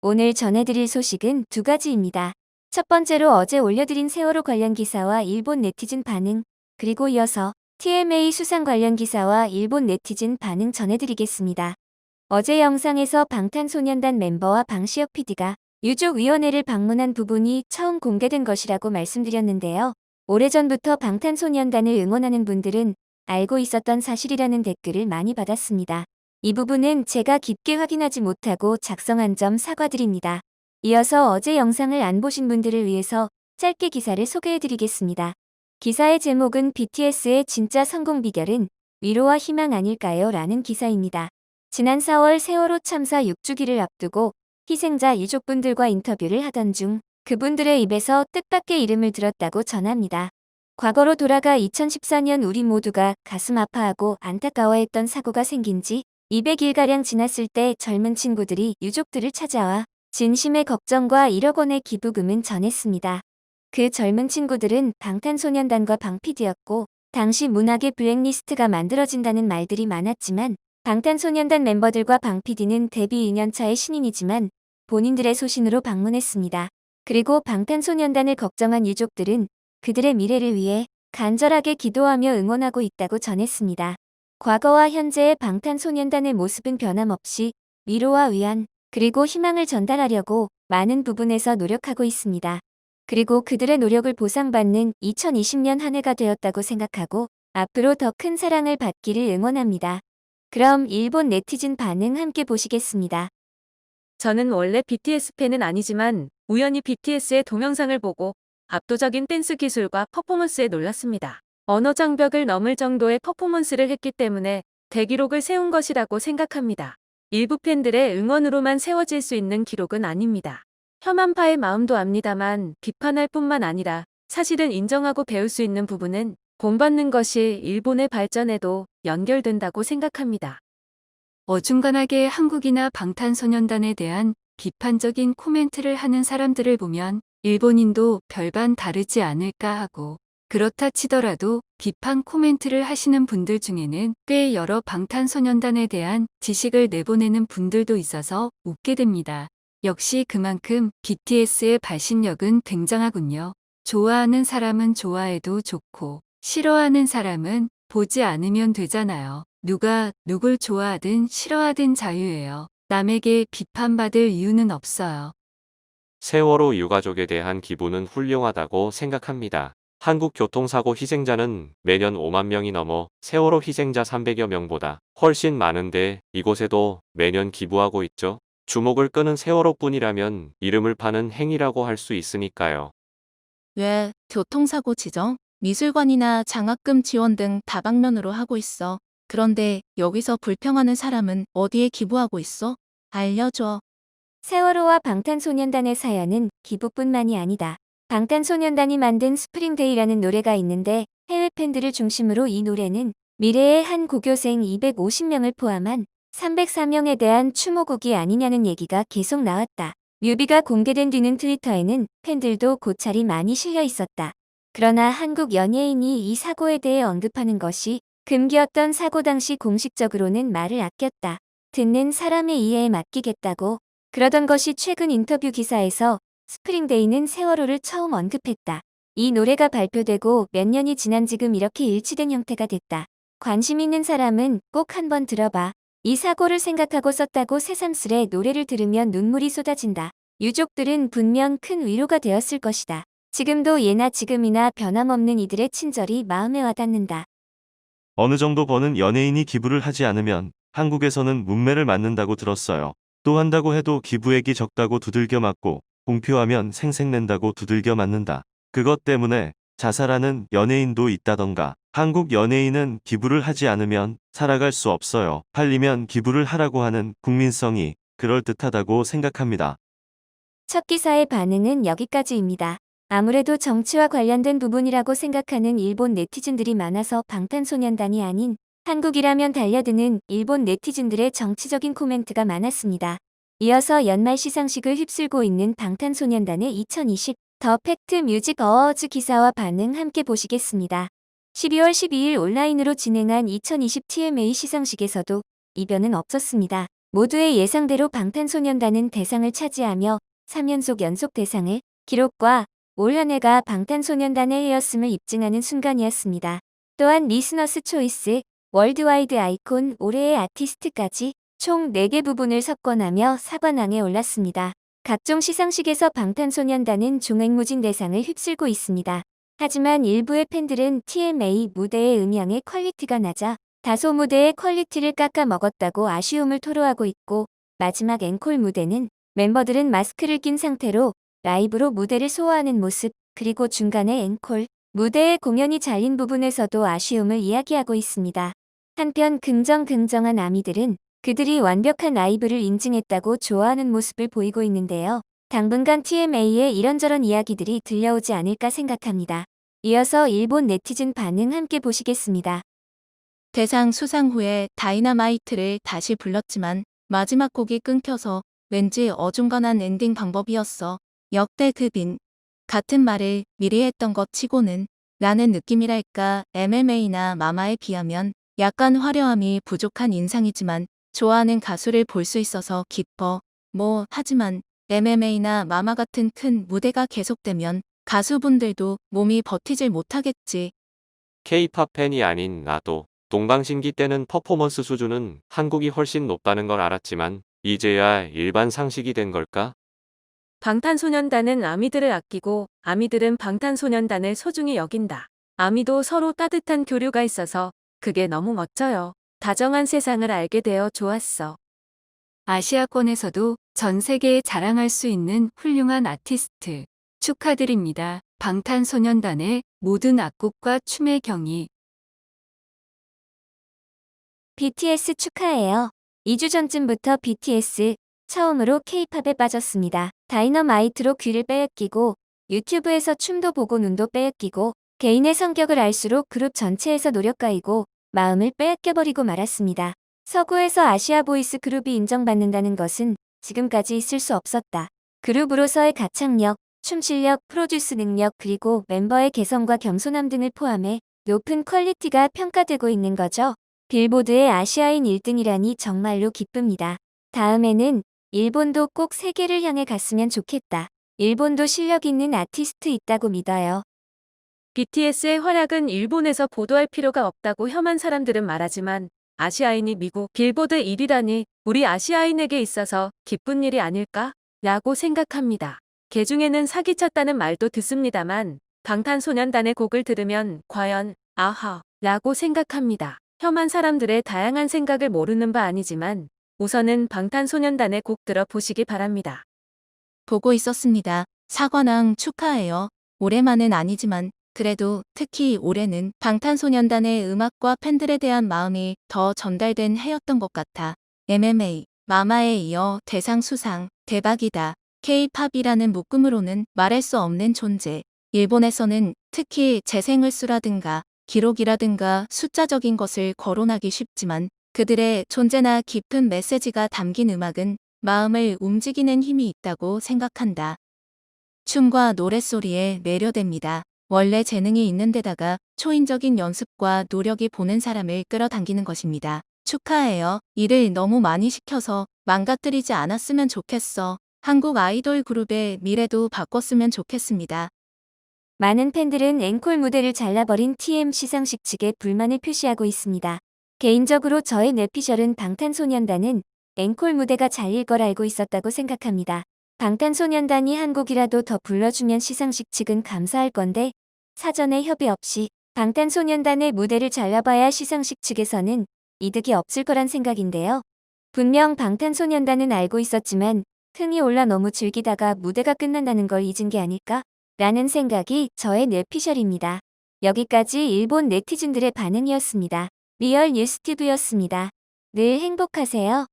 오늘 전해드릴 소식은 두 가지입니다. 첫 번째로 어제 올려드린 세월호 관련 기사와 일본 네티즌 반응, 그리고 이어서 TMA 수상 관련 기사와 일본 네티즌 반응 전해드리겠습니다. 어제 영상에서 방탄소년단 멤버와 방시혁 PD가 유족위원회를 방문한 부분이 처음 공개된 것이라고 말씀드렸는데요. 오래전부터 방탄소년단을 응원하는 분들은 알고 있었던 사실이라는 댓글을 많이 받았습니다. 이 부분은 제가 깊게 확인하지 못하고 작성한 점 사과드립니다. 이어서 어제 영상을 안 보신 분들을 위해서 짧게 기사를 소개해드리겠습니다. 기사의 제목은 BTS의 진짜 성공 비결은 위로와 희망 아닐까요? 라는 기사입니다. 지난 4월 세월호 참사 6주기를 앞두고 희생자 유족분들과 인터뷰를 하던 중 그분들의 입에서 뜻밖의 이름을 들었다고 전합니다. 과거로 돌아가 2014년 우리 모두가 가슴 아파하고 안타까워했던 사고가 생긴 지 200일가량 지났을 때 젊은 친구들이 유족들을 찾아와 진심의 걱정과 1억 원의 기부금은 전했습니다. 그 젊은 친구들은 방탄소년단과 방PD였고 당시 문학의 블랙리스트가 만들어진다는 말들이 많았지만 방탄소년단 멤버들과 방PD는 데뷔 2년차의 신인이지만 본인들의 소신으로 방문했습니다. 그리고 방탄소년단을 걱정한 유족들은 그들의 미래를 위해 간절하게 기도하며 응원하고 있다고 전했습니다. 과거와 현재의 방탄소년단의 모습은 변함없이 위로와 위안, 그리고 희망을 전달하려고 많은 부분에서 노력하고 있습니다. 그리고 그들의 노력을 보상받는 2020년 한 해가 되었다고 생각하고 앞으로 더 큰 사랑을 받기를 응원합니다. 그럼 일본 네티즌 반응 함께 보시겠습니다. 저는 원래 BTS 팬은 아니지만 우연히 BTS의 동영상을 보고 압도적인 댄스 기술과 퍼포먼스에 놀랐습니다. 언어 장벽을 넘을 정도의 퍼포먼스를 했기 때문에 대기록을 세운 것이라고 생각합니다. 일부 팬들의 응원으로만 세워질 수 있는 기록은 아닙니다. 혐한파의 마음도 압니다만 비판할 뿐만 아니라 사실은 인정하고 배울 수 있는 부분은 본받는 것이 일본의 발전에도 연결된다고 생각합니다. 어중간하게 한국이나 방탄소년단에 대한 비판적인 코멘트를 하는 사람들을 보면 일본인도 별반 다르지 않을까 하고, 그렇다 치더라도 비판 코멘트를 하시는 분들 중에는 꽤 여러 방탄소년단에 대한 지식을 내보내는 분들도 있어서 웃게 됩니다. 역시 그만큼 BTS의 발신력은 굉장하군요. 좋아하는 사람은 좋아해도 좋고 싫어하는 사람은 보지 않으면 되잖아요. 누가 누굴 좋아하든 싫어하든 자유예요. 남에게 비판받을 이유는 없어요. 세월호 유가족에 대한 기부는 훌륭하다고 생각합니다. 한국 교통사고 희생자는 매년 5만 명이 넘어 세월호 희생자 300여 명보다 훨씬 많은데 이곳에도 매년 기부하고 있죠. 주목을 끄는 세월호뿐이라면 이름을 파는 행위라고 할 수 있으니까요. 왜 교통사고 지정, 미술관이나 장학금 지원 등 다방면으로 하고 있어. 그런데 여기서 불평하는 사람은 어디에 기부하고 있어? 알려줘. 세월호와 방탄소년단의 사연은 기부뿐만이 아니다. 방탄소년단이 만든 스프링데이라는 노래가 있는데 해외 팬들을 중심으로 이 노래는 미래의 한 고교생 250명을 포함한 304명에 대한 추모곡이 아니냐는 얘기가 계속 나왔다. 뮤비가 공개된 뒤는 트위터에는 팬들도 고찰이 많이 실려 있었다. 그러나 한국 연예인이 이 사고에 대해 언급하는 것이 금기였던 사고 당시 공식적으로는 말을 아꼈다. 듣는 사람의 이해에 맡기겠다고 그러던 것이 최근 인터뷰 기사에서 스프링데이는 세월호를 처음 언급했다. 이 노래가 발표되고 몇 년이 지난 지금 이렇게 일치된 형태가 됐다. 관심 있는 사람은 꼭 한번 들어봐. 이 사고를 생각하고 썼다고 새삼스레 노래를 들으면 눈물이 쏟아진다. 유족들은 분명 큰 위로가 되었을 것이다. 지금도 예나 지금이나 변함없는 이들의 친절이 마음에 와닿는다. 어느 정도 버는 연예인이 기부를 하지 않으면 한국에서는 문매를 맞는다고 들었어요. 또 한다고 해도 기부액이 적다고 두들겨 맞고 공표하면 생색낸다고 두들겨 맞는다. 그것 때문에 자살하는 연예인도 있다던가. 한국 연예인은 기부를 하지 않으면 살아갈 수 없어요. 팔리면 기부를 하라고 하는 국민성이 그럴듯하다고 생각합니다. 첫 기사의 반응은 여기까지입니다. 아무래도 정치와 관련된 부분이라고 생각하는 일본 네티즌들이 많아서 방탄소년단이 아닌 한국이라면 달려드는 일본 네티즌들의 정치적인 코멘트가 많았습니다. 이어서 연말 시상식을 휩쓸고 있는 방탄소년단의 2020 더 팩트 뮤직 어워즈 기사와 반응 함께 보시겠습니다. 12월 12일 온라인으로 진행한 2020 TMA 시상식에서도 이변은 없었습니다. 모두의 예상대로 방탄소년단은 대상을 차지하며 3연속 연속 대상을 기록과 올 한 해가 방탄소년단의 해였음을 입증하는 순간이었습니다. 또한 리스너스 초이스, 월드와이드 아이콘, 올해의 아티스트까지 총 4개 부분을 석권하며 사관왕에 올랐습니다. 각종 시상식에서 방탄소년단은 종횡무진 대상을 휩쓸고 있습니다. 하지만 일부의 팬들은 TMA 무대의 음향의 퀄리티가 낮아 다소 무대의 퀄리티를 깎아 먹었다고 아쉬움을 토로하고 있고, 마지막 앵콜 무대는 멤버들은 마스크를 낀 상태로 라이브로 무대를 소화하는 모습, 그리고 중간에 앵콜 무대의 공연이 잘린 부분에서도 아쉬움을 이야기하고 있습니다. 한편 긍정한 아미들은 그들이 완벽한 라이브를 인증했다고 좋아하는 모습을 보이고 있는데요. 당분간 TMA의 이런저런 이야기들이 들려오지 않을까 생각합니다. 이어서 일본 네티즌 반응 함께 보시겠습니다. 대상 수상 후에 다이너마이트를 다시 불렀지만 마지막 곡이 끊겨서 왠지 어중간한 엔딩 방법이었어. 역대급인. 같은 말을 미리 했던 것 치고는 라는 느낌이랄까. MMA나 마마에 비하면 약간 화려함이 부족한 인상이지만 좋아하는 가수를 볼 수 있어서 기뻐. 하지만 MMA나 마마 같은 큰 무대가 계속되면 가수분들도 몸이 버티질 못하겠지. K-팝 팬이 아닌 나도 동방신기 때는 퍼포먼스 수준은 한국이 훨씬 높다는 걸 알았지만 이제야 일반 상식이 된 걸까? 방탄소년단은 아미들을 아끼고 아미들은 방탄소년단을 소중히 여긴다. 아미도 서로 따뜻한 교류가 있어서 그게 너무 멋져요. 다정한 세상을 알게 되어 좋았어. 아시아권에서도 전 세계에 자랑할 수 있는 훌륭한 아티스트. 축하드립니다. 방탄소년단의 모든 악곡과 춤의 경이. BTS 축하해요. 2주 전쯤부터 BTS 처음으로 K-팝에 빠졌습니다. 다이너마이트로 귀를 빼앗기고 유튜브에서 춤도 보고 눈도 빼앗기고 개인의 성격을 알수록 그룹 전체에서 노력가이고 마음을 빼앗겨버리고 말았습니다. 서구에서 아시아 보이스 그룹이 인정받는다는 것은 지금까지 있을 수 없었다. 그룹으로서의 가창력, 춤 실력, 프로듀스 능력, 그리고 멤버의 개성과 겸손함 등을 포함해 높은 퀄리티가 평가되고 있는 거죠. 빌보드의 아시아인 1등이라니 정말로 기쁩니다. 다음에는 일본도 꼭 세계를 향해 갔으면 좋겠다. 일본도 실력 있는 아티스트 있다고 믿어요. BTS의 활약은 일본에서 보도할 필요가 없다고 혐한 사람들은 말하지만 아시아인이 미국 빌보드 1위라니 우리 아시아인에게 있어서 기쁜 일이 아닐까? 라고 생각합니다. 개중에는 사기쳤다는 말도 듣습니다만 방탄소년단의 곡을 들으면 과연 아하 라고 생각합니다. 혐한 사람들의 다양한 생각을 모르는 바 아니지만 우선은 방탄소년단의 곡 들어보시기 바랍니다. 보고 있었습니다. 사관왕 축하해요. 올해만은 아니지만 그래도 특히 올해는 방탄소년단의 음악과 팬들에 대한 마음이 더 전달된 해였던 것 같아. MMA, 마마에 이어 대상 수상, 대박이다. K-팝이라는 묶음으로는 말할 수 없는 존재. 일본에서는 특히 재생을 수라든가 기록이라든가 숫자적인 것을 거론하기 쉽지만 그들의 존재나 깊은 메시지가 담긴 음악은 마음을 움직이는 힘이 있다고 생각한다. 춤과 노랫소리에 매료됩니다. 원래 재능이 있는 데다가 초인적인 연습과 노력이 보는 사람을 끌어당기는 것입니다. 축하해요. 일을 너무 많이 시켜서 망가뜨리지 않았으면 좋겠어. 한국 아이돌 그룹의 미래도 바꿨으면 좋겠습니다. 많은 팬들은 앵콜 무대를 잘라버린 TM 시상식 측에 불만을 표시하고 있습니다. 개인적으로 저의 뇌피셜은 방탄소년단은 앵콜 무대가 잘릴 걸 알고 있었다고 생각합니다. 방탄소년단이 한 곡이라도 더 불러주면 시상식 측은 감사할 건데 사전에 협의 없이 방탄소년단의 무대를 잘라봐야 시상식 측에서는 이득이 없을 거란 생각인데요. 분명 방탄소년단은 알고 있었지만 흥이 올라 너무 즐기다가 무대가 끝난다는 걸 잊은 게 아닐까? 라는 생각이 저의 뇌피셜입니다. 여기까지 일본 네티즌들의 반응이었습니다. 리얼 뉴스튜브였습니다. 늘 행복하세요.